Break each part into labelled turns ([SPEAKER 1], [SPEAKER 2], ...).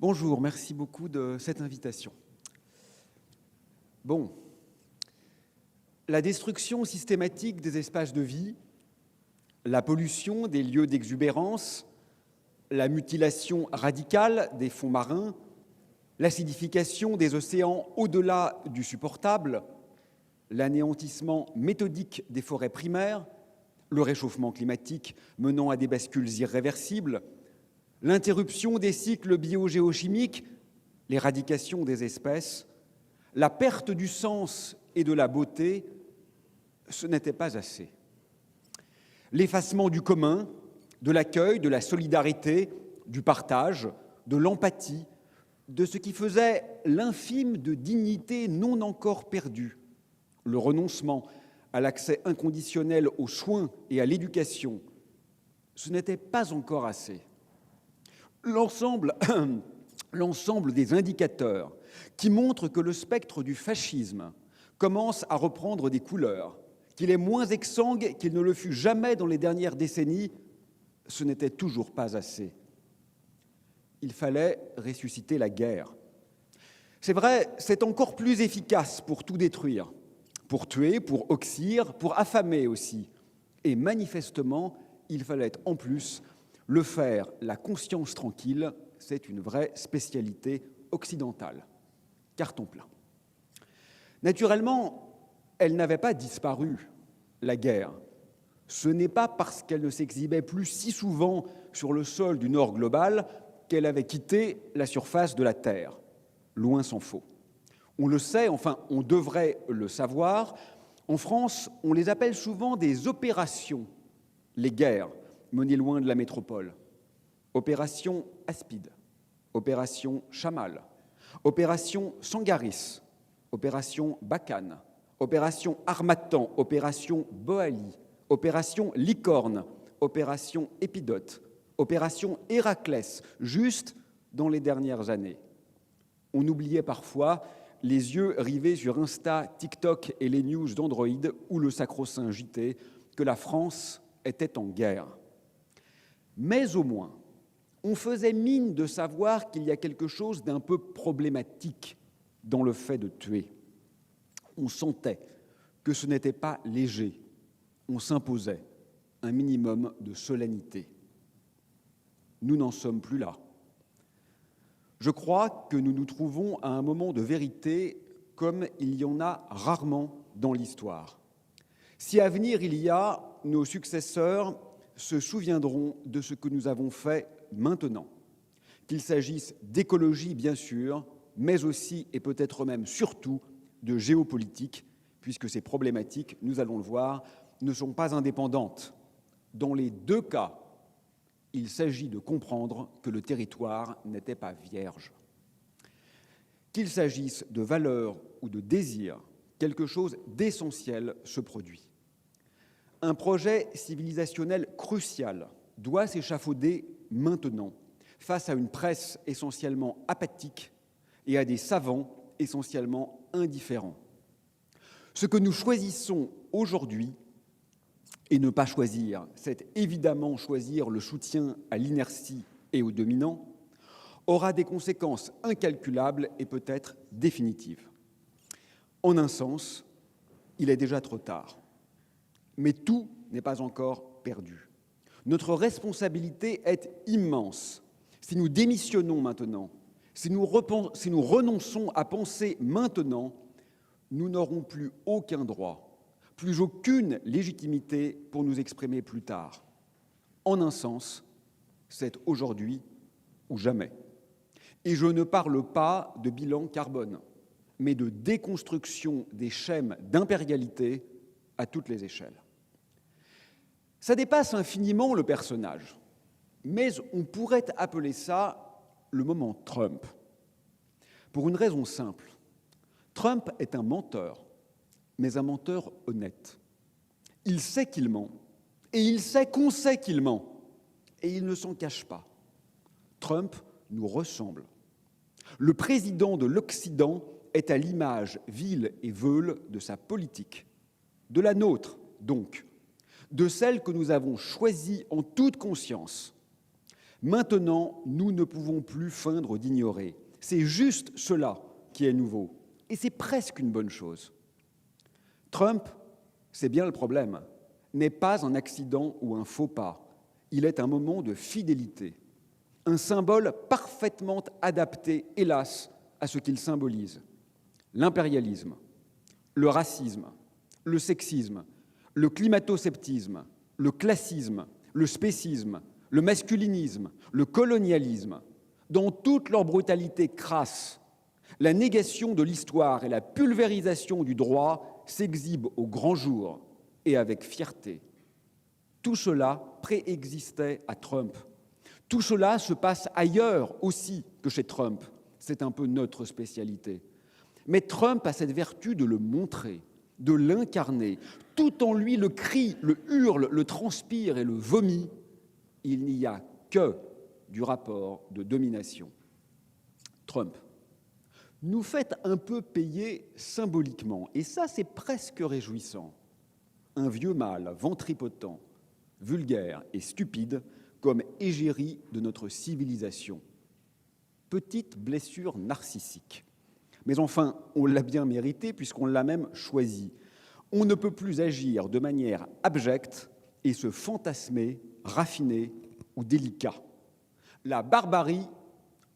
[SPEAKER 1] Bonjour, merci beaucoup de cette invitation. Bon, la destruction systématique des espaces de vie, la pollution des lieux d'exubérance, la mutilation radicale des fonds marins, l'acidification des océans au-delà du supportable, l'anéantissement méthodique des forêts primaires, le réchauffement climatique menant à des bascules irréversibles, l'interruption des cycles biogéochimiques, l'éradication des espèces, la perte du sens et de la beauté, ce n'était pas assez. L'effacement du commun, de l'accueil, de la solidarité, du partage, de l'empathie, de ce qui faisait l'infime de dignité non encore perdue, le renoncement à l'accès inconditionnel aux soins et à l'éducation, ce n'était pas encore assez. L'ensemble des indicateurs qui montrent que le spectre du fascisme commence à reprendre des couleurs, qu'il est moins exsangue qu'il ne le fut jamais dans les dernières décennies, ce n'était toujours pas assez. Il fallait ressusciter la guerre. C'est vrai, c'est encore plus efficace pour tout détruire, pour tuer, pour oxyre, pour affamer aussi. Et manifestement, il fallait en plus le faire la conscience tranquille, c'est une vraie spécialité occidentale. Carton plein. Naturellement, elle n'avait pas disparu, la guerre. Ce n'est pas parce qu'elle ne s'exhibait plus si souvent sur le sol du Nord global qu'elle avait quitté la surface de la Terre. Loin s'en faut. On le sait, enfin, on devrait le savoir. En France, on les appelle souvent des opérations, les guerres menées loin de la métropole. Opération Aspide, opération Chamal, opération Sangaris, opération Bakane, opération Harmattan, opération Boali, opération Licorne, opération Épidote, opération Héraclès, juste dans les dernières années. On oubliait parfois les yeux rivés sur Insta, TikTok et les news d'Android ou le sacro-saint JT que la France était en guerre. Mais au moins, on faisait mine de savoir qu'il y a quelque chose d'un peu problématique dans le fait de tuer. On sentait que ce n'était pas léger. On s'imposait un minimum de solennité. Nous n'en sommes plus là. Je crois que nous nous trouvons à un moment de vérité comme il y en a rarement dans l'histoire. Si à venir il y a, nos successeurs se souviendront de ce que nous avons fait maintenant, qu'il s'agisse d'écologie bien sûr, mais aussi et peut-être même surtout de géopolitique, puisque ces problématiques, nous allons le voir, ne sont pas indépendantes. Dans les deux cas, il s'agit de comprendre que le territoire n'était pas vierge. Qu'il s'agisse de valeurs ou de désirs, quelque chose d'essentiel se produit. Un projet civilisationnel crucial doit s'échafauder maintenant, face à une presse essentiellement apathique et à des savants essentiellement indifférents. Ce que nous choisissons aujourd'hui, et ne pas choisir, c'est évidemment choisir le soutien à l'inertie et aux dominants, aura des conséquences incalculables et peut-être définitives. En un sens, il est déjà trop tard. Mais tout n'est pas encore perdu. Notre responsabilité est immense. Si nous démissionnons maintenant, si nous renonçons à penser maintenant, nous n'aurons plus aucun droit, plus aucune légitimité pour nous exprimer plus tard. En un sens, c'est aujourd'hui ou jamais. Et je ne parle pas de bilan carbone, mais de déconstruction des schèmes d'impérialité à toutes les échelles. Ça dépasse infiniment le personnage, mais on pourrait appeler ça le moment Trump. Pour une raison simple, Trump est un menteur, mais un menteur honnête. Il sait qu'il ment, et il sait qu'on sait qu'il ment, et il ne s'en cache pas. Trump nous ressemble. Le président de l'Occident est à l'image vile et veule de sa politique, de la nôtre donc, de celle que nous avons choisie en toute conscience. Maintenant, nous ne pouvons plus feindre d'ignorer. C'est juste cela qui est nouveau. Et c'est presque une bonne chose. Trump, c'est bien le problème, n'est pas un accident ou un faux pas. Il est un moment de fidélité, un symbole parfaitement adapté, hélas, à ce qu'il symbolise. L'impérialisme, le racisme, le sexisme, le climato-sceptisme, le classisme, le spécisme, le masculinisme, le colonialisme, dans toute leur brutalité crasse, la négation de l'histoire et la pulvérisation du droit s'exhibent au grand jour et avec fierté. Tout cela préexistait à Trump. Tout cela se passe ailleurs aussi que chez Trump. C'est un peu notre spécialité. Mais Trump a cette vertu de le montrer, de l'incarner. Tout en lui le crie, le hurle, le transpire et le vomit. Il n'y a que du rapport de domination. Trump nous fait un peu payer symboliquement, et ça c'est presque réjouissant, un vieux mâle ventripotent, vulgaire et stupide comme égérie de notre civilisation. Petite blessure narcissique. Mais enfin, on l'a bien mérité puisqu'on l'a même choisi. On ne peut plus agir de manière abjecte et se fantasmer, raffiner ou délicat. La barbarie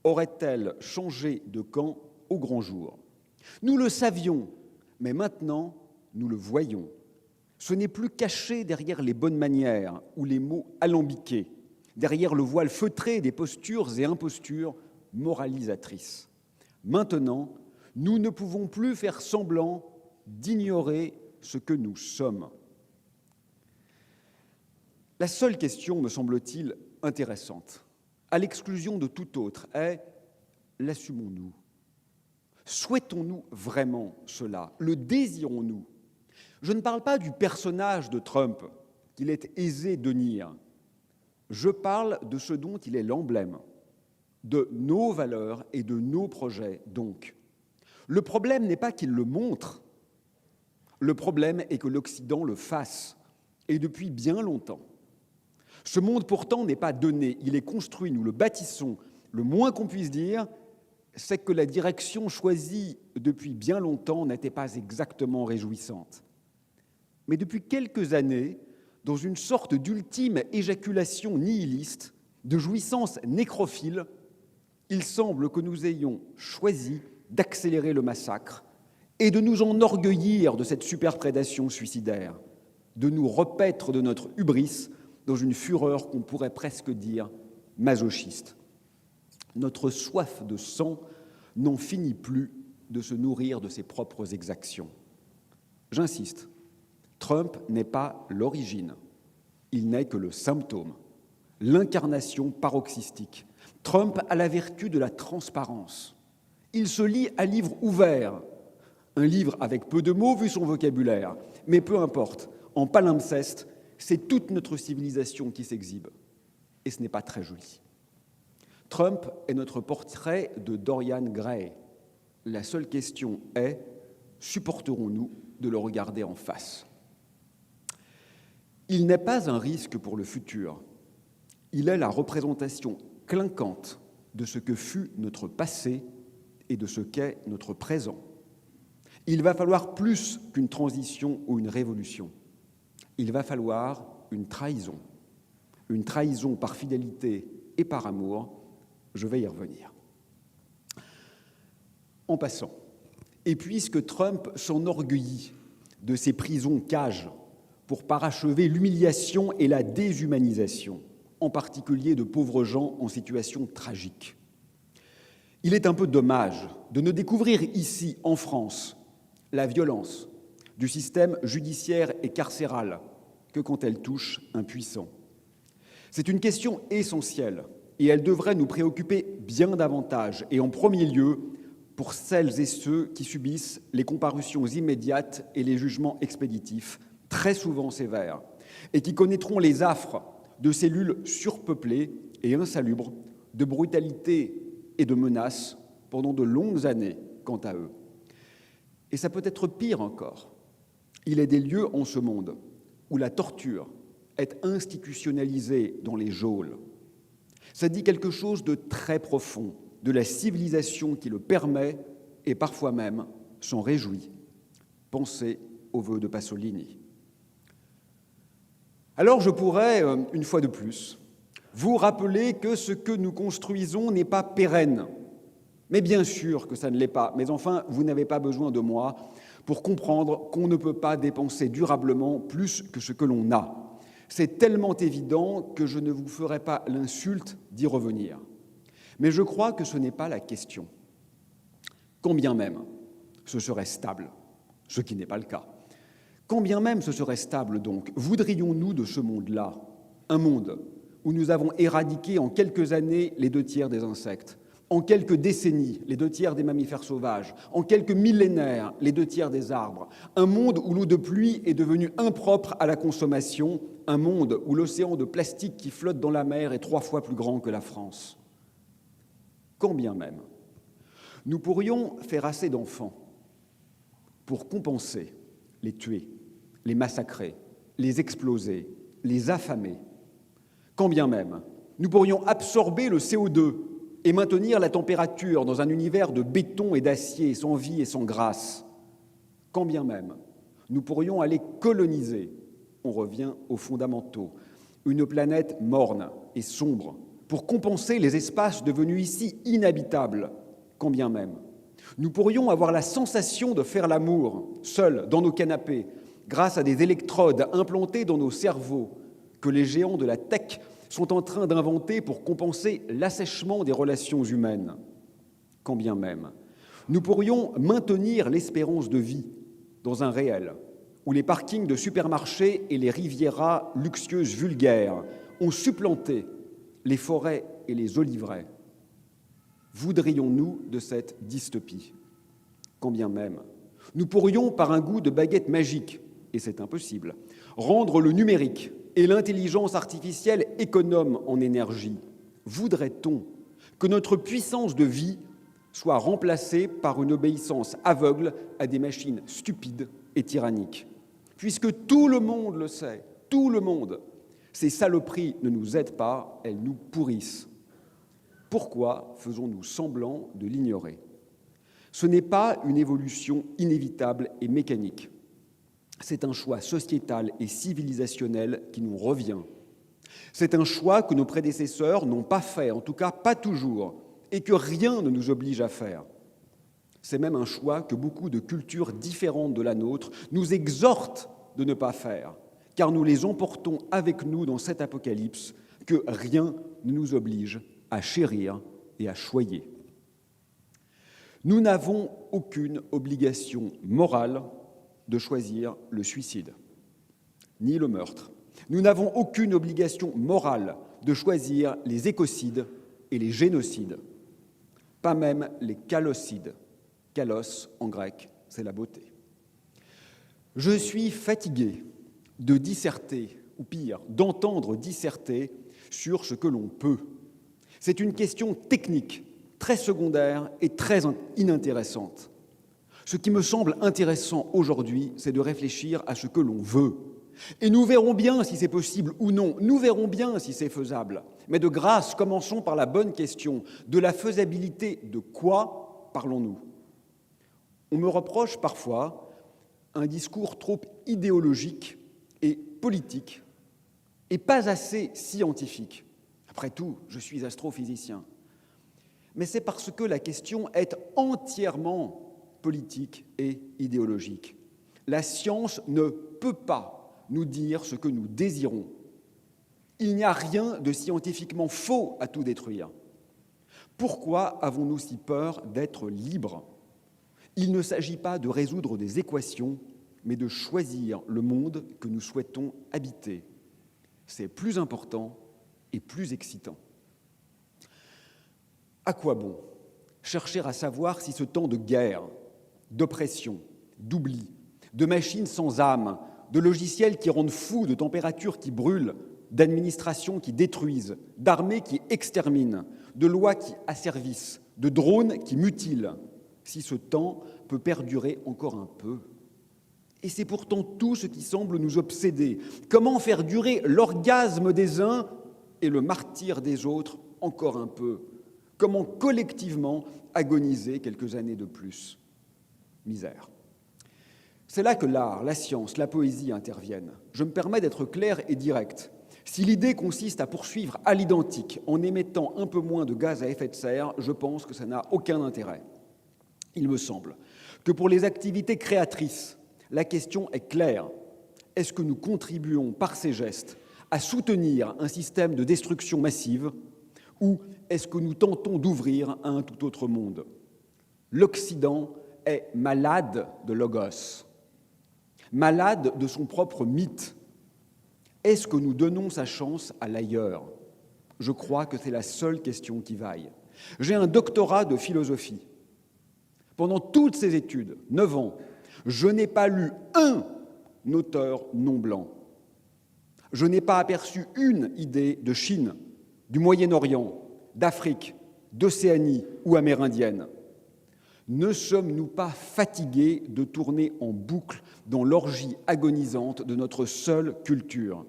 [SPEAKER 1] aurait-elle changé de camp au grand jour? Nous le savions, mais maintenant, nous le voyons. Ce n'est plus caché derrière les bonnes manières ou les mots alambiqués, derrière le voile feutré des postures et impostures moralisatrices. Maintenant, nous ne pouvons plus faire semblant d'ignorer ce que nous sommes. La seule question, me semble-t-il, intéressante, à l'exclusion de tout autre, est l'assumons-nous? Souhaitons-nous vraiment cela? Le désirons-nous? Je ne parle pas du personnage de Trump, qu'il est aisé de nier. Je parle de ce dont il est l'emblème, de nos valeurs et de nos projets, donc. Le problème n'est pas qu'il le montre, le problème est que l'Occident le fasse, et depuis bien longtemps. Ce monde pourtant n'est pas donné, il est construit, nous le bâtissons. Le moins qu'on puisse dire, c'est que la direction choisie depuis bien longtemps n'était pas exactement réjouissante. Mais depuis quelques années, dans une sorte d'ultime éjaculation nihiliste, de jouissance nécrophile, il semble que nous ayons choisi d'accélérer le massacre et de nous enorgueillir de cette superprédation suicidaire, de nous repaître de notre hubris dans une fureur qu'on pourrait presque dire masochiste. Notre soif de sang n'en finit plus de se nourrir de ses propres exactions. J'insiste, Trump n'est pas l'origine, il n'est que le symptôme, l'incarnation paroxystique. Trump a la vertu de la transparence. Il se lit à livre ouvert, un livre avec peu de mots vu son vocabulaire, mais peu importe, en palimpseste, c'est toute notre civilisation qui s'exhibe, et ce n'est pas très joli. Trump est notre portrait de Dorian Gray. La seule question est, supporterons-nous de le regarder en face? Il n'est pas un risque pour le futur. Il est la représentation clinquante de ce que fut notre passé et de ce qu'est notre présent. Il va falloir plus qu'une transition ou une révolution. Il va falloir une trahison par fidélité et par amour. Je vais y revenir. En passant, et puisque Trump s'enorgueillit de ses prisons-cages pour parachever l'humiliation et la déshumanisation, en particulier de pauvres gens en situation tragique, il est un peu dommage de ne découvrir ici, en France, la violence du système judiciaire et carcéral que quand elle touche un puissant. C'est une question essentielle et elle devrait nous préoccuper bien davantage, et en premier lieu pour celles et ceux qui subissent les comparutions immédiates et les jugements expéditifs, très souvent sévères, et qui connaîtront les affres de cellules surpeuplées et insalubres, de brutalité et de menaces pendant de longues années, quant à eux. Et ça peut être pire encore. Il est des lieux en ce monde où la torture est institutionnalisée dans les geôles. Ça dit quelque chose de très profond, de la civilisation qui le permet et parfois même s'en réjouit. Pensez aux vœux de Pasolini. Alors je pourrais, une fois de plus, vous rappeler que ce que nous construisons n'est pas pérenne. Mais bien sûr que ça ne l'est pas. Mais enfin, vous n'avez pas besoin de moi pour comprendre qu'on ne peut pas dépenser durablement plus que ce que l'on a. C'est tellement évident que je ne vous ferai pas l'insulte d'y revenir. Mais je crois que ce n'est pas la question. Quand bien même ce serait stable, ce qui n'est pas le cas. Quand bien même ce serait stable, donc, voudrions-nous de ce monde-là, un monde où nous avons éradiqué en quelques années les 2/3 des insectes, en quelques décennies les 2/3 des mammifères sauvages, en quelques millénaires les 2/3 des arbres, un monde où l'eau de pluie est devenue impropre à la consommation, un monde où l'océan de plastique qui flotte dans la mer est 3 fois plus grand que la France. Quand bien même nous pourrions faire assez d'enfants pour compenser, les tuer, les massacrer, les exploser, les affamer. Quand bien même nous pourrions absorber le CO2 et maintenir la température dans un univers de béton et d'acier, sans vie et sans grâce. Quand bien même nous pourrions aller coloniser, on revient aux fondamentaux, une planète morne et sombre pour compenser les espaces devenus ici inhabitables. Quand bien même nous pourrions avoir la sensation de faire l'amour, seuls, dans nos canapés, grâce à des électrodes implantées dans nos cerveaux que les géants de la tech sont en train d'inventer pour compenser l'assèchement des relations humaines. Quand bien même nous pourrions maintenir l'espérance de vie dans un réel où les parkings de supermarchés et les rivieras luxueuses vulgaires ont supplanté les forêts et les oliveraies. Voudrions-nous de cette dystopie? Quand bien même nous pourrions, par un goût de baguette magique, et c'est impossible, rendre le numérique et l'intelligence artificielle économes en énergie, voudrait-on que notre puissance de vie soit remplacée par une obéissance aveugle à des machines stupides et tyranniques? Puisque tout le monde le sait, tout le monde, ces saloperies ne nous aident pas, elles nous pourrissent. Pourquoi faisons-nous semblant de l'ignorer? Ce n'est pas une évolution inévitable et mécanique. C'est un choix sociétal et civilisationnel qui nous revient. C'est un choix que nos prédécesseurs n'ont pas fait, en tout cas pas toujours, et que rien ne nous oblige à faire. C'est même un choix que beaucoup de cultures différentes de la nôtre nous exhortent de ne pas faire, car nous les emportons avec nous dans cet apocalypse que rien ne nous oblige à chérir et à choyer. Nous n'avons aucune obligation morale de choisir le suicide, ni le meurtre. Nous n'avons aucune obligation morale de choisir les écocides et les génocides, pas même les calocides. Kalos, en grec, c'est la beauté. Je suis fatigué de disserter, ou pire, d'entendre disserter sur ce que l'on peut. C'est une question technique, très secondaire et très inintéressante. Ce qui me semble intéressant aujourd'hui, c'est de réfléchir à ce que l'on veut. Et nous verrons bien si c'est possible ou non, nous verrons bien si c'est faisable. Mais de grâce, commençons par la bonne question. De la faisabilité de quoi parlons-nous? On me reproche parfois un discours trop idéologique et politique et pas assez scientifique. Après tout, je suis astrophysicien. Mais c'est parce que la question est entièrement politique et idéologique. La science ne peut pas nous dire ce que nous désirons. Il n'y a rien de scientifiquement faux à tout détruire. Pourquoi avons-nous si peur d'être libres? Il ne s'agit pas de résoudre des équations, mais de choisir le monde que nous souhaitons habiter. C'est plus important et plus excitant. À quoi bon chercher à savoir si ce temps de guerre, d'oppression, d'oubli, de machines sans âme, de logiciels qui rendent fous, de températures qui brûlent, d'administrations qui détruisent, d'armées qui exterminent, de lois qui asservissent, de drones qui mutilent, si ce temps peut perdurer encore un peu? Et c'est pourtant tout ce qui semble nous obséder. Comment faire durer l'orgasme des uns et le martyre des autres encore un peu? Comment collectivement agoniser quelques années de plus? Misère. C'est là que l'art, la science, la poésie interviennent. Je me permets d'être clair et direct. Si l'idée consiste à poursuivre à l'identique en émettant un peu moins de gaz à effet de serre, je pense que ça n'a aucun intérêt. Il me semble que pour les activités créatrices, la question est claire. Est-ce que nous contribuons par ces gestes à soutenir un système de destruction massive ou est-ce que nous tentons d'ouvrir à un tout autre monde? L'Occident est malade de logos, malade de son propre mythe. Est-ce que nous donnons sa chance à l'ailleurs? Je crois que c'est la seule question qui vaille. J'ai un doctorat de philosophie. Pendant toutes ces études, 9 ans, je n'ai pas lu un auteur non blanc. Je n'ai pas aperçu une idée de Chine, du Moyen-Orient, d'Afrique, d'Océanie ou amérindienne. Ne sommes-nous pas fatigués de tourner en boucle dans l'orgie agonisante de notre seule culture?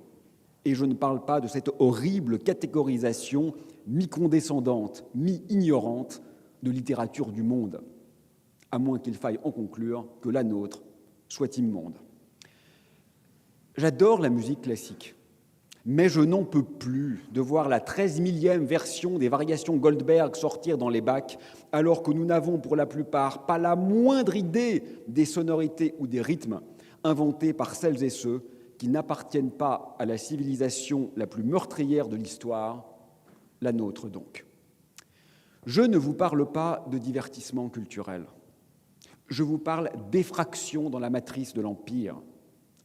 [SPEAKER 1] Et je ne parle pas de cette horrible catégorisation mi-condescendante, mi-ignorante de littérature du monde, à moins qu'il faille en conclure que la nôtre soit immonde. J'adore la musique classique, mais je n'en peux plus de voir la 13 millième version des variations Goldberg sortir dans les bacs, alors que nous n'avons pour la plupart pas la moindre idée des sonorités ou des rythmes inventés par celles et ceux qui n'appartiennent pas à la civilisation la plus meurtrière de l'histoire, la nôtre donc. Je ne vous parle pas de divertissement culturel. Je vous parle d'effraction dans la matrice de l'Empire,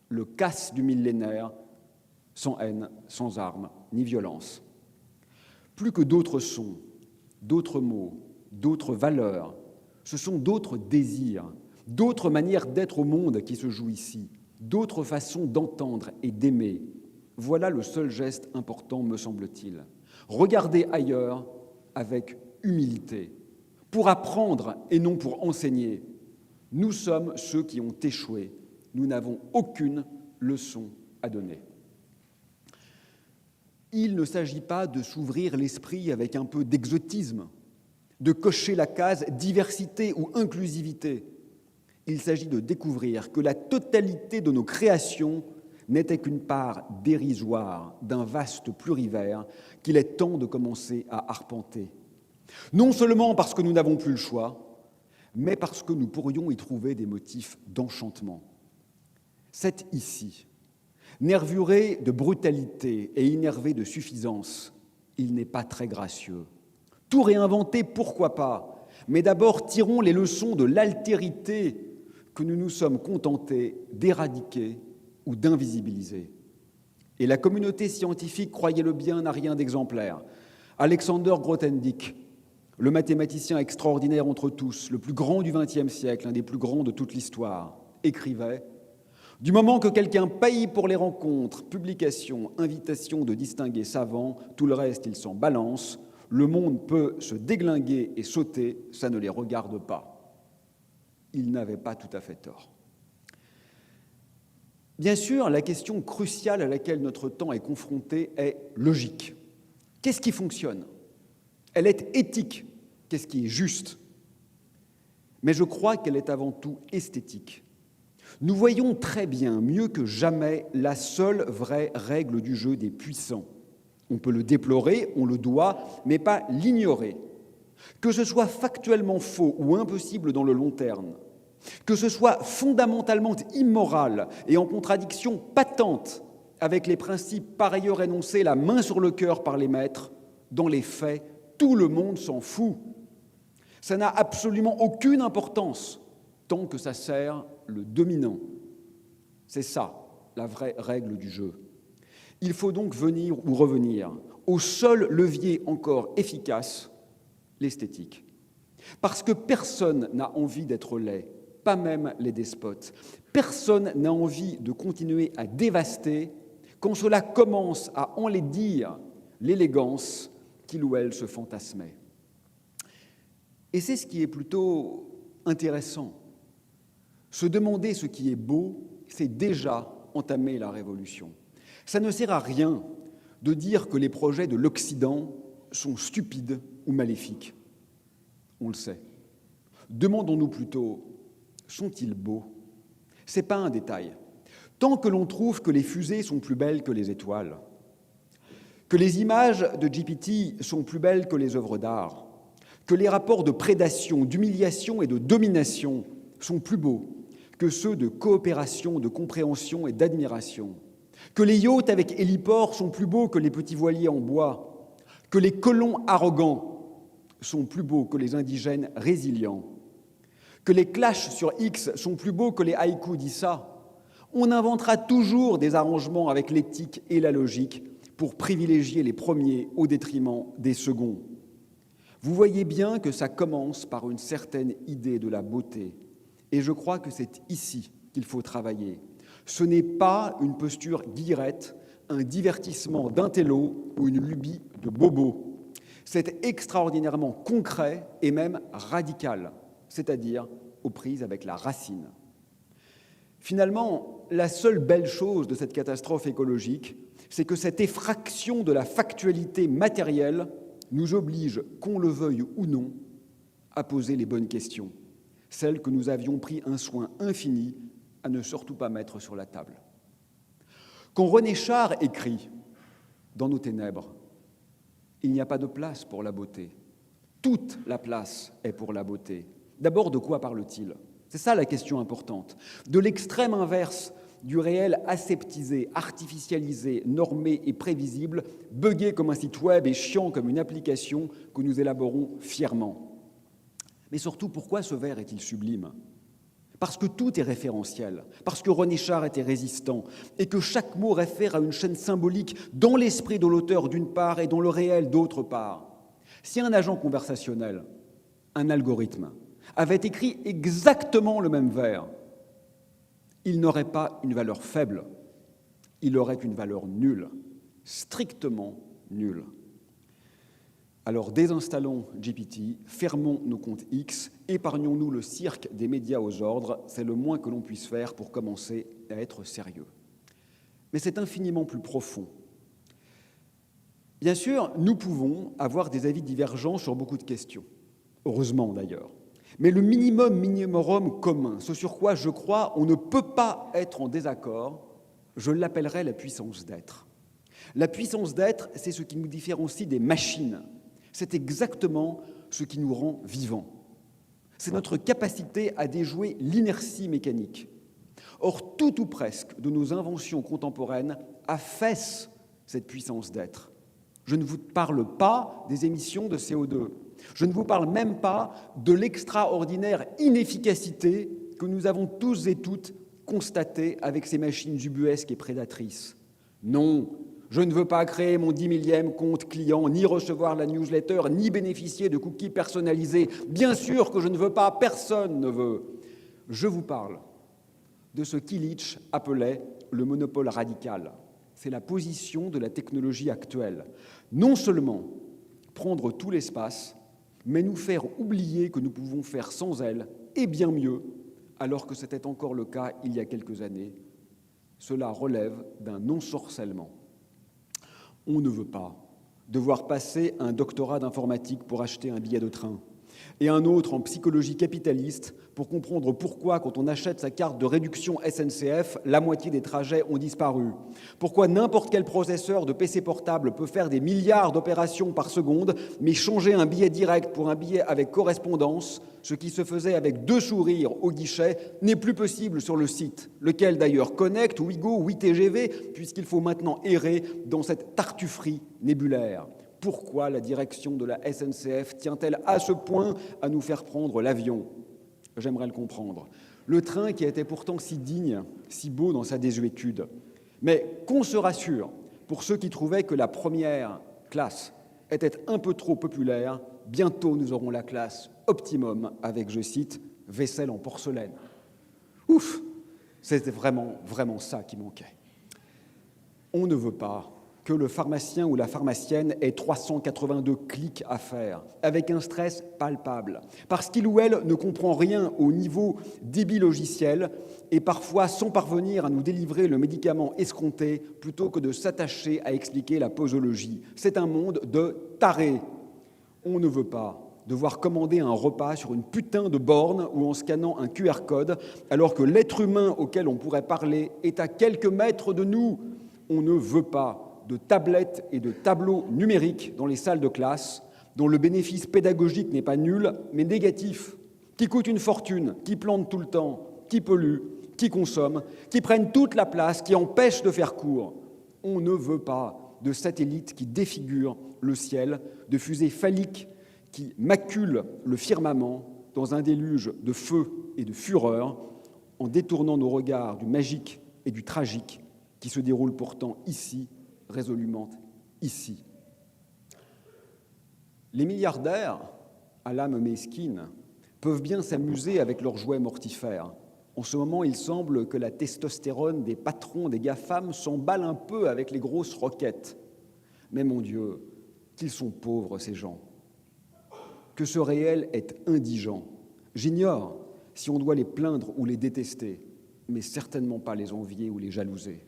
[SPEAKER 1] le casse du millénaire, sans haine, sans armes, ni violence. Plus que d'autres sons, d'autres mots, d'autres valeurs, ce sont d'autres désirs, d'autres manières d'être au monde qui se jouent ici, d'autres façons d'entendre et d'aimer. Voilà le seul geste important, me semble-t-il. Regardez ailleurs avec humilité, pour apprendre et non pour enseigner. Nous sommes ceux qui ont échoué. Nous n'avons aucune leçon à donner. Il ne s'agit pas de s'ouvrir l'esprit avec un peu d'exotisme, de cocher la case diversité ou inclusivité. Il s'agit de découvrir que la totalité de nos créations n'était qu'une part dérisoire d'un vaste plurivers qu'il est temps de commencer à arpenter. Non seulement parce que nous n'avons plus le choix, mais parce que nous pourrions y trouver des motifs d'enchantement. C'est ici, nervuré de brutalité et énervé de suffisance, il n'est pas très gracieux. Tout réinventer, pourquoi pas, mais d'abord tirons les leçons de l'altérité que nous nous sommes contentés d'éradiquer ou d'invisibiliser. Et la communauté scientifique, croyez-le bien, n'a rien d'exemplaire. Alexander Grothendieck, le mathématicien extraordinaire entre tous, le plus grand du XXe siècle, un des plus grands de toute l'histoire, écrivait « Du moment que quelqu'un paye pour les rencontres, publications, invitations de distingués savants, tout le reste, il s'en balance. Le monde peut se déglinguer et sauter, ça ne les regarde pas. » Il n'avait pas tout à fait tort. Bien sûr, la question cruciale à laquelle notre temps est confronté est logique. Qu'est-ce qui fonctionne? Elle est éthique. Qu'est-ce qui est juste? Mais je crois qu'elle est avant tout esthétique. Nous voyons très bien, mieux que jamais, la seule vraie règle du jeu des puissants. On peut le déplorer, on le doit, mais pas l'ignorer. Que ce soit factuellement faux ou impossible dans le long terme, que ce soit fondamentalement immoral et en contradiction patente avec les principes par ailleurs énoncés la main sur le cœur par les maîtres, dans les faits, tout le monde s'en fout. Ça n'a absolument aucune importance tant que ça sert le dominant. C'est ça, la vraie règle du jeu. Il faut donc venir ou revenir au seul levier encore efficace, l'esthétique. Parce que personne n'a envie d'être laid, pas même les despotes. Personne n'a envie de continuer à dévaster quand cela commence à enlaidir l'élégance qu'il ou elle se fantasmait. Et c'est ce qui est plutôt intéressant. Se demander ce qui est beau, c'est déjà entamer la révolution. Ça ne sert à rien de dire que les projets de l'Occident sont stupides ou maléfiques? On le sait. Demandons-nous plutôt, sont-ils beaux? Ce n'est pas un détail. Tant que l'on trouve que les fusées sont plus belles que les étoiles, que les images de GPT sont plus belles que les œuvres d'art, que les rapports de prédation, d'humiliation et de domination sont plus beaux que ceux de coopération, de compréhension et d'admiration, que les yachts avec héliport sont plus beaux que les petits voiliers en bois, que les colons arrogants sont plus beaux que les indigènes résilients, que les clashs sur X sont plus beaux que les haïkus d'Issa, on inventera toujours des arrangements avec l'éthique et la logique pour privilégier les premiers au détriment des seconds. Vous voyez bien que ça commence par une certaine idée de la beauté. Et je crois que c'est ici qu'il faut travailler. Ce n'est pas une posture guillerette, un divertissement d'intello ou une lubie de bobo. C'est extraordinairement concret et même radical, c'est-à-dire aux prises avec la racine. Finalement, la seule belle chose de cette catastrophe écologique, c'est que cette effraction de la factualité matérielle nous oblige, qu'on le veuille ou non, à poser les bonnes questions, celles que nous avions pris un soin infini à ne surtout pas mettre sur la table. Quand René Char écrit « Dans nos ténèbres », il n'y a pas de place pour la beauté. Toute la place est pour la beauté. D'abord, de quoi parle-t-il? C'est ça la question importante. De l'extrême inverse du réel aseptisé, artificialisé, normé et prévisible, buggé comme un site web et chiant comme une application que nous élaborons fièrement. Mais surtout, pourquoi ce vers est-il sublime? Parce que tout est référentiel, parce que René Char était résistant et que chaque mot réfère à une chaîne symbolique dans l'esprit de l'auteur d'une part et dans le réel d'autre part. Si un agent conversationnel, un algorithme, avait écrit exactement le même vers, il n'aurait pas une valeur faible, il aurait une valeur nulle, strictement nulle. Alors désinstallons GPT, fermons nos comptes X, épargnons-nous le cirque des médias aux ordres, c'est le moins que l'on puisse faire pour commencer à être sérieux. Mais c'est infiniment plus profond. Bien sûr, nous pouvons avoir des avis divergents sur beaucoup de questions, heureusement d'ailleurs. Mais le minimum commun, ce sur quoi je crois on ne peut pas être en désaccord, je l'appellerais la puissance d'être. La puissance d'être, c'est ce qui nous différencie des machines. C'est exactement ce qui nous rend vivants. C'est notre capacité à déjouer l'inertie mécanique. Or, tout ou presque de nos inventions contemporaines affaissent cette puissance d'être. Je ne vous parle pas des émissions de CO2. Je ne vous parle même pas de l'extraordinaire inefficacité que nous avons tous et toutes constatée avec ces machines ubuesques et prédatrices. Non, je ne veux pas créer mon 10 millième compte client, ni recevoir la newsletter, ni bénéficier de cookies personnalisés. Bien sûr que je ne veux pas, personne ne veut. Je vous parle de ce qu'Illich appelait le monopole radical. C'est la position de la technologie actuelle. Non seulement prendre tout l'espace, mais nous faire oublier que nous pouvons faire sans elle, et bien mieux, alors que c'était encore le cas il y a quelques années. Cela relève d'un non-sorcellement. On ne veut pas devoir passer un doctorat d'informatique pour acheter un billet de train et un autre en psychologie capitaliste pour comprendre pourquoi, quand on achète sa carte de réduction SNCF, la moitié des trajets ont disparu. Pourquoi n'importe quel processeur de PC portable peut faire des milliards d'opérations par seconde, mais changer un billet direct pour un billet avec correspondance, ce qui se faisait avec 2 sourires au guichet, n'est plus possible sur le site, lequel d'ailleurs connecte Ouigo ou WeTGV, puisqu'il faut maintenant errer dans cette tartufferie nébulaire. Pourquoi la direction de la SNCF tient-elle à ce point à nous faire prendre l'avion? J'aimerais le comprendre. Le train qui était pourtant si digne, si beau dans sa désuétude. Mais qu'on se rassure, pour ceux qui trouvaient que la première classe était un peu trop populaire, bientôt nous aurons la classe optimum avec, je cite, vaisselle en porcelaine. Ouf, c'était vraiment ça qui manquait. On ne veut pas que le pharmacien ou la pharmacienne ait 382 clics à faire, avec un stress palpable, parce qu'il ou elle ne comprend rien au niveau débit logiciel et parfois sans parvenir à nous délivrer le médicament escompté plutôt que de s'attacher à expliquer la posologie. C'est un monde de tarés. On ne veut pas devoir commander un repas sur une putain de borne ou en scannant un QR code, alors que l'être humain auquel on pourrait parler est à quelques mètres de nous. On ne veut pas de tablettes et de tableaux numériques dans les salles de classe, dont le bénéfice pédagogique n'est pas nul, mais négatif, qui coûtent une fortune, qui plantent tout le temps, qui polluent, qui consomment, qui prennent toute la place, qui empêchent de faire court. On ne veut pas de satellites qui défigurent le ciel, de fusées phalliques qui maculent le firmament dans un déluge de feu et de fureur, en détournant nos regards du magique et du tragique qui se déroule pourtant ici, résolument ici. Les milliardaires, à l'âme mesquine, peuvent bien s'amuser avec leurs jouets mortifères. En ce moment, il semble que la testostérone des patrons des GAFAM s'emballe un peu avec les grosses roquettes. Mais mon Dieu, qu'ils sont pauvres, ces gens. Que ce réel est indigent. J'ignore si on doit les plaindre ou les détester, mais certainement pas les envier ou les jalouser.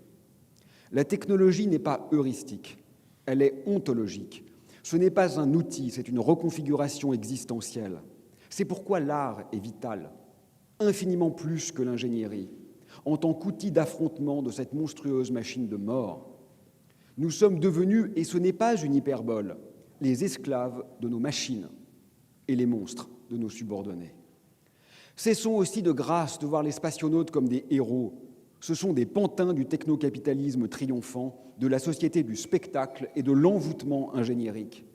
[SPEAKER 1] La technologie n'est pas heuristique, elle est ontologique. Ce n'est pas un outil, c'est une reconfiguration existentielle. C'est pourquoi l'art est vital, infiniment plus que l'ingénierie, en tant qu'outil d'affrontement de cette monstrueuse machine de mort. Nous sommes devenus, et ce n'est pas une hyperbole, les esclaves de nos machines et les monstres de nos subordonnés. Cessons aussi de grâce de voir les spationautes comme des héros. Ce sont des pantins du technocapitalisme triomphant, de la société du spectacle et de l'envoûtement ingéniérique.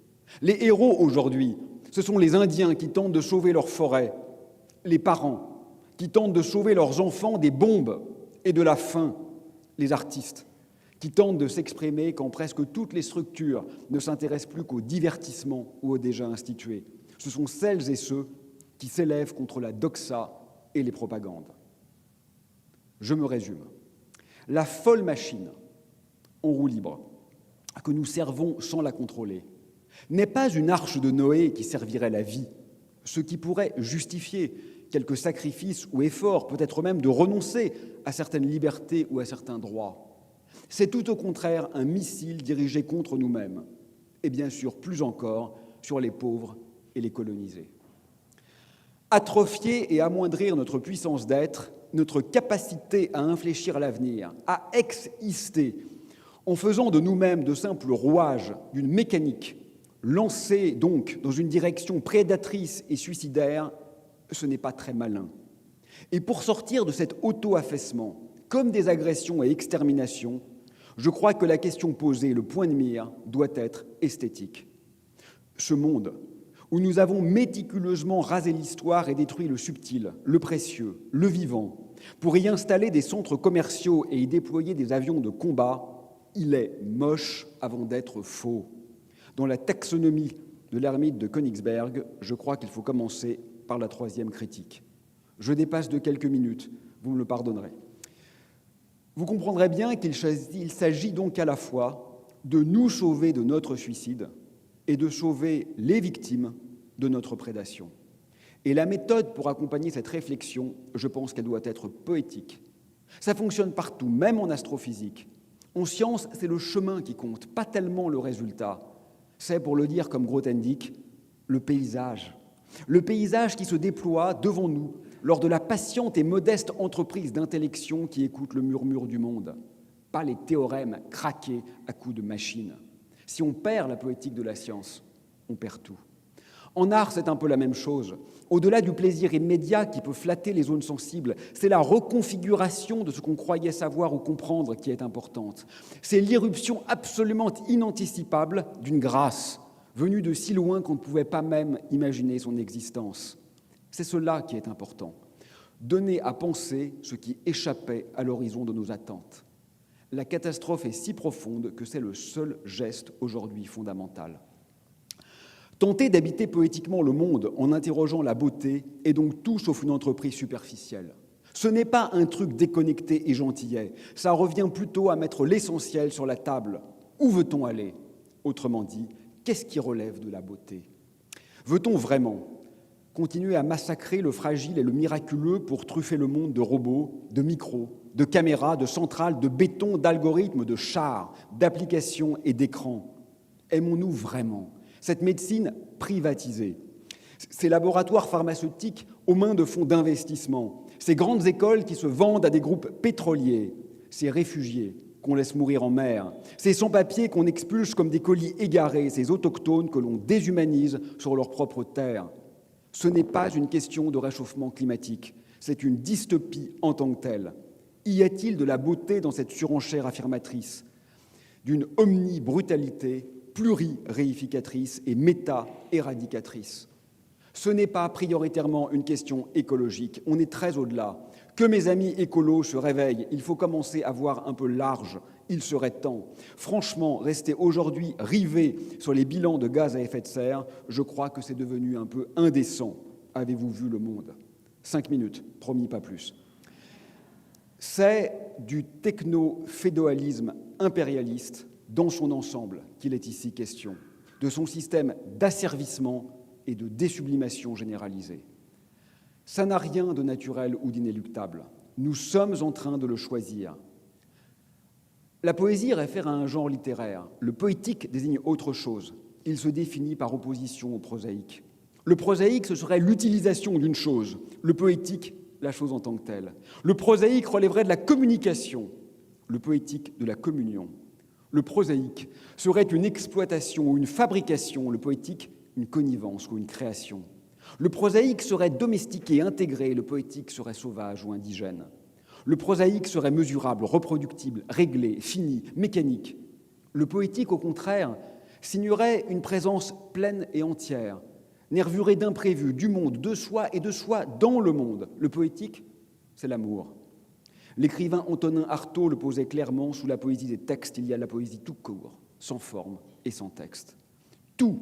[SPEAKER 1] Les héros aujourd'hui, ce sont les Indiens qui tentent de sauver leur forêt, les parents qui tentent de sauver leurs enfants des bombes et de la faim, les artistes qui tentent de s'exprimer quand presque toutes les structures ne s'intéressent plus qu'au divertissement ou aux déjà institués. Ce sont celles et ceux qui s'élèvent contre la doxa et les propagandes. Je me résume. La folle machine en roue libre que nous servons sans la contrôler n'est pas une arche de Noé qui servirait la vie, ce qui pourrait justifier quelques sacrifices ou efforts, peut-être même de renoncer à certaines libertés ou à certains droits. C'est tout au contraire un missile dirigé contre nous-mêmes, et bien sûr, plus encore, sur les pauvres et les colonisés. Atrophier et amoindrir notre puissance d'être, notre capacité à infléchir l'avenir, à exister, en faisant de nous-mêmes de simples rouages d'une mécanique, lancée donc dans une direction prédatrice et suicidaire, ce n'est pas très malin. Et pour sortir de cet auto-affaissement, comme des agressions et exterminations, je crois que la question posée, le point de mire, doit être esthétique. Ce monde où nous avons méticuleusement rasé l'histoire et détruit le subtil, le précieux, le vivant, pour y installer des centres commerciaux et y déployer des avions de combat, il est moche avant d'être faux. Dans la taxonomie de l'ermite de Königsberg, je crois qu'il faut commencer par la troisième critique. Je dépasse de quelques minutes, vous me le pardonnerez. Vous comprendrez bien qu'il s'agit donc à la fois de nous sauver de notre suicide et de sauver les victimes de notre prédation. Et la méthode pour accompagner cette réflexion, je pense qu'elle doit être poétique. Ça fonctionne partout, même en astrophysique. En science, c'est le chemin qui compte, pas tellement le résultat. C'est, pour le dire comme Grothendieck, le paysage. Le paysage qui se déploie devant nous lors de la patiente et modeste entreprise d'intellection qui écoute le murmure du monde, pas les théorèmes craqués à coups de machine. Si on perd la poétique de la science, on perd tout. En art, c'est un peu la même chose. Au-delà du plaisir immédiat qui peut flatter les zones sensibles, c'est la reconfiguration de ce qu'on croyait savoir ou comprendre qui est importante. C'est l'irruption absolument inanticipable d'une grâce, venue de si loin qu'on ne pouvait pas même imaginer son existence. C'est cela qui est important. Donner à penser ce qui échappait à l'horizon de nos attentes. La catastrophe est si profonde que c'est le seul geste aujourd'hui fondamental. Tenter d'habiter poétiquement le monde en interrogeant la beauté est donc tout sauf une entreprise superficielle. Ce n'est pas un truc déconnecté et gentillet, ça revient plutôt à mettre l'essentiel sur la table, Où veut-on aller? Autrement dit, qu'est-ce qui relève de la beauté? Veut-on vraiment continuer à massacrer le fragile et le miraculeux pour truffer le monde de robots, de micros, de caméras, de centrales, de béton, d'algorithmes, de chars, d'applications et d'écrans? Aimons-nous vraiment cette médecine privatisée, ces laboratoires pharmaceutiques aux mains de fonds d'investissement, ces grandes écoles qui se vendent à des groupes pétroliers, ces réfugiés qu'on laisse mourir en mer, ces sans-papiers qu'on expulse comme des colis égarés, ces autochtones que l'on déshumanise sur leur propre terre? Ce n'est pas une question de réchauffement climatique, c'est une dystopie en tant que telle. Y a-t-il de la beauté dans cette surenchère affirmatrice, d'une omni-brutalité pluri-réificatrice et méta-éradicatrice? Ce n'est pas prioritairement une question écologique, on est très au-delà. Que mes amis écolos se réveillent, il faut commencer à voir un peu large, il serait temps. Franchement, rester aujourd'hui rivé sur les bilans de gaz à effet de serre, je crois que c'est devenu un peu indécent. Avez-vous vu le monde? 5 minutes, promis pas plus. C'est du techno-féodalisme impérialiste dans son ensemble qu'il est ici question, de son système d'asservissement et de désublimation généralisée. Ça n'a rien de naturel ou d'inéluctable. Nous sommes en train de le choisir. La poésie réfère à un genre littéraire. Le poétique désigne autre chose. Il se définit par opposition au prosaïque. Le prosaïque, ce serait l'utilisation d'une chose. Le poétique, la chose en tant que telle. Le prosaïque relèverait de la communication. Le poétique, de la communion. Le prosaïque serait une exploitation ou une fabrication. Le poétique, une connivence ou une création. Le prosaïque serait domestiqué, intégré, le poétique serait sauvage ou indigène. Le prosaïque serait mesurable, reproductible, réglé, fini, mécanique. Le poétique, au contraire, signerait une présence pleine et entière, nervurée d'imprévus, du monde, de soi et de soi dans le monde. Le poétique, c'est l'amour. L'écrivain Antonin Artaud le posait clairement: sous la poésie des textes, il y a la poésie tout court, sans forme et sans texte. Tout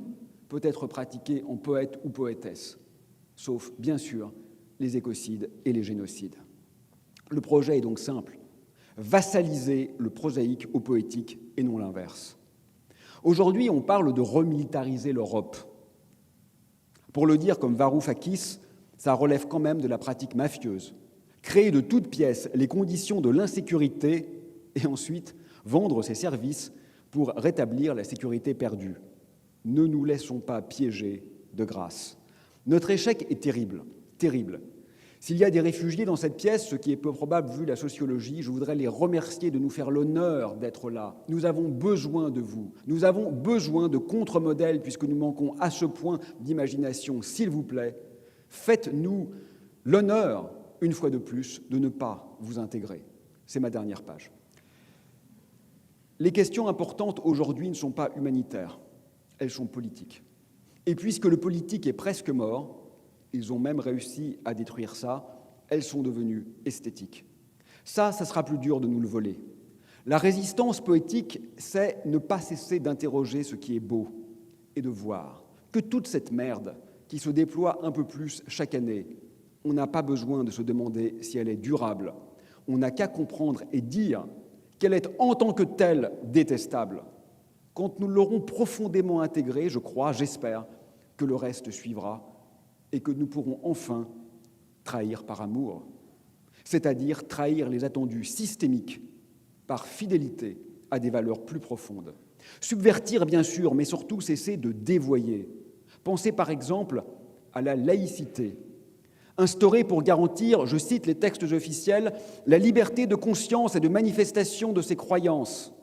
[SPEAKER 1] peut être pratiqué en poète ou poétesse, sauf, bien sûr, les écocides et les génocides. Le projet est donc simple: vassaliser le prosaïque au poétique et non l'inverse. Aujourd'hui, on parle de remilitariser l'Europe. Pour le dire comme Varoufakis, ça relève quand même de la pratique mafieuse. Créer de toutes pièces les conditions de l'insécurité et ensuite vendre ses services pour rétablir la sécurité perdue. Ne nous laissons pas piéger de grâce. Notre échec est terrible, terrible. S'il y a des réfugiés dans cette pièce, ce qui est peu probable vu la sociologie, je voudrais les remercier de nous faire l'honneur d'être là. Nous avons besoin de vous. Nous avons besoin de contre-modèles puisque nous manquons à ce point d'imagination. S'il vous plaît, faites-nous l'honneur, une fois de plus, de ne pas vous intégrer. C'est ma dernière page. Les questions importantes aujourd'hui ne sont pas humanitaires, elles sont politiques. Et puisque le politique est presque mort, ils ont même réussi à détruire ça, elles sont devenues esthétiques. Ça sera plus dur de nous le voler. La résistance poétique, c'est ne pas cesser d'interroger ce qui est beau et de voir que toute cette merde qui se déploie un peu plus chaque année, on n'a pas besoin de se demander si elle est durable. On n'a qu'à comprendre et dire qu'elle est en tant que telle détestable. Quand nous l'aurons profondément intégrée, je crois, j'espère, que le reste suivra et que nous pourrons enfin trahir par amour, c'est-à-dire trahir les attendus systémiques par fidélité à des valeurs plus profondes. Subvertir, bien sûr, mais surtout cesser de dévoyer. Pensez par exemple à la laïcité, instaurée pour garantir, je cite les textes officiels, la liberté de conscience et de manifestation de ses croyances,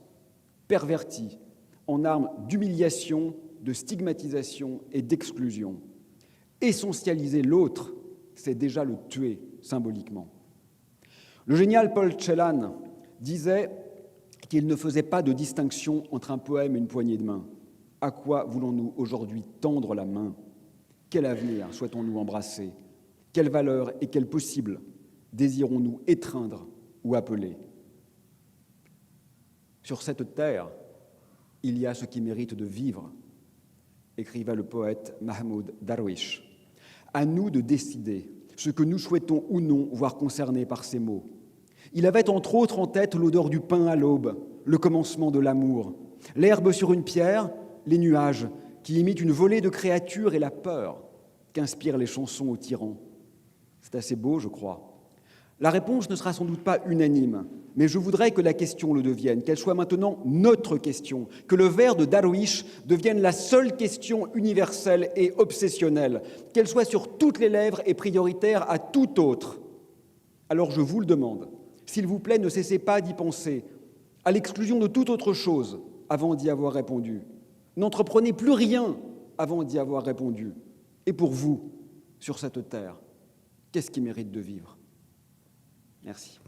[SPEAKER 1] pervertie en arme d'humiliation, de stigmatisation et d'exclusion. Essentialiser l'autre, c'est déjà le tuer symboliquement. Le génial Paul Celan disait qu'il ne faisait pas de distinction entre un poème et une poignée de main. À quoi voulons-nous aujourd'hui tendre la main? Quel avenir souhaitons-nous embrasser? Quelle valeur et quel possible désirons-nous étreindre ou appeler? Sur cette terre, il y a ce qui mérite de vivre, écrivait le poète Mahmoud Darwish. À nous de décider ce que nous souhaitons ou non voir concerné par ces mots. Il avait entre autres en tête l'odeur du pain à l'aube, le commencement de l'amour. L'herbe sur une pierre, les nuages, qui imitent une volée de créatures et la peur qu'inspirent les chansons aux tyrans. C'est assez beau, je crois. La réponse ne sera sans doute pas unanime, mais je voudrais que la question le devienne, qu'elle soit maintenant notre question, que le vers de Darwish devienne la seule question universelle et obsessionnelle, qu'elle soit sur toutes les lèvres et prioritaire à tout autre. Alors je vous le demande, s'il vous plaît, ne cessez pas d'y penser, à l'exclusion de toute autre chose avant d'y avoir répondu. N'entreprenez plus rien avant d'y avoir répondu. Et pour vous, sur cette terre, qu'est-ce qui mérite de vivre ? Merci.